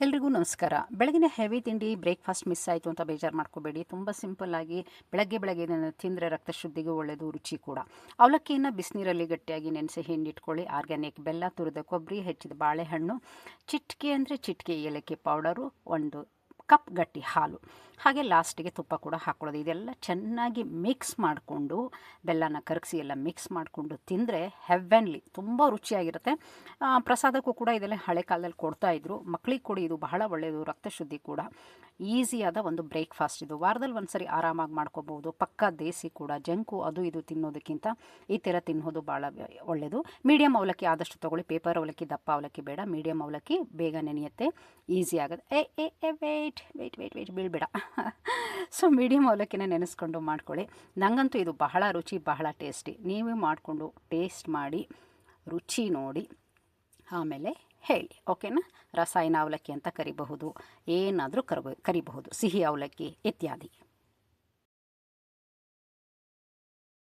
ಎಲ್ರಿಗೂ ನಮಸ್ಕಾರ. ಬೆಳಗಿನ ಹೆವಿ ತಿಂಡಿ ಬ್ರೇಕ್ಫಾಸ್ಟ್ ಮಿಸ್ ಆಯಿತು ಅಂತ ಬೇಜಾರು ಮಾಡ್ಕೋಬೇಡಿ. ತುಂಬ ಸಿಂಪಲ್ಲಾಗಿ ಬೆಳಗ್ಗೆ ಇದನ್ನು ತಿಂದರೆ ರಕ್ತ ಶುದ್ಧಿಗೆ ಒಳ್ಳೆಯದು, ರುಚಿ ಕೂಡ. ಅವಲಕ್ಕಿಯನ್ನು ಬಿಸಿನೀರಲ್ಲಿ ಗಟ್ಟಿಯಾಗಿ ನೆನೆಸಿ ಹಿಂಡಿಟ್ಕೊಳ್ಳಿ. ಆರ್ಗ್ಯಾನಿಕ್ ಬೆಲ್ಲ, ತುರಿದ ಕೊಬ್ಬರಿ, ಹೆಚ್ಚಿದ ಬಾಳೆಹಣ್ಣು, ಚಿಟಿಕೆ ಅಂದರೆ ಚಿಟಿಕೆ ಏಲಕ್ಕಿ ಪೌಡರು, 1 ಕಪ್ ಗಟ್ಟಿ ಹಾಲು, ಹಾಗೆ ಲಾಸ್ಟಿಗೆ ತುಪ್ಪ ಕೂಡ ಹಾಕ್ಕೊಳ್ಳೋದು. ಇದೆಲ್ಲ ಚೆನ್ನಾಗಿ ಮಿಕ್ಸ್ ಮಾಡಿಕೊಂಡು, ಬೆಲ್ಲನ ಕರಗಿಸಿ ಎಲ್ಲ ಮಿಕ್ಸ್ ಮಾಡಿಕೊಂಡು ತಿಂದರೆ ಹೆವೆನ್ಲಿ, ತುಂಬ ರುಚಿಯಾಗಿರುತ್ತೆ. ಪ್ರಸಾದಕ್ಕೂ ಕೂಡ ಇದೆಲ್ಲ ಹಳೆ ಕಾಲದಲ್ಲಿ ಕೊಡ್ತಾಯಿದ್ರು. ಮಕ್ಕಳಿಗೆ ಕೊಡಿ, ಇದು ಬಹಳ ಒಳ್ಳೆಯದು, ರಕ್ತ ಶುದ್ಧಿ ಕೂಡ. ಈಸಿಯಾದ ಒಂದು ಬ್ರೇಕ್ಫಾಸ್ಟ್ ಇದು. ವಾರದಲ್ಲಿ ಒಂದು ಸರಿ ಆರಾಮಾಗಿ ಮಾಡ್ಕೋಬೋದು. ಪಕ್ಕ ದೇಸಿ ಕೂಡ. ಜಂಕು ಅದು ಇದು ತಿನ್ನೋದಕ್ಕಿಂತ ಈ ಥರ ತಿನ್ನೋದು ಭಾಳ ಒಳ್ಳೆಯದು. ಮೀಡಿಯಮ್ ಅವಲಕ್ಕಿ ಆದಷ್ಟು ತೊಗೊಳ್ಳಿ. ಪೇಪರ್ ಅವಲಕ್ಕಿ, ದಪ್ಪ ಅವಲಕ್ಕಿ ಬೇಡ. ಮೀಡಿಯಮ್ ಅವಲಕ್ಕಿ ಬೇಗ ನೆನೆಯುತ್ತೆ, ಈಸಿ ಆಗುತ್ತೆ. ವೆಯ್ಟ್ ಬೀಳ್ಬೇಡ. ಸೊ ಮೀಡಿಯಮ್ ಅವಲಕ್ಕಿನ ನೆನೆಸ್ಕೊಂಡು ಮಾಡ್ಕೊಳ್ಳಿ. ನನಗಂತೂ ಇದು ಬಹಳ ರುಚಿ, ಬಹಳ ಟೇಸ್ಟಿ. ನೀವೇ ಮಾಡಿಕೊಂಡು ಟೇಸ್ಟ್ ಮಾಡಿ, ರುಚಿ ನೋಡಿ, ಆಮೇಲೆ ಹೇಳಿ, ಓಕೆನಾ? ರಸಾಯನ ಅವಲಕ್ಕಿ ಅಂತ ಕರಿಬಹುದು, ಏನಾದರೂ ಕರಿಬಹುದು, ಸಿಹಿ ಅವಲಕ್ಕಿ ಇತ್ಯಾದಿ.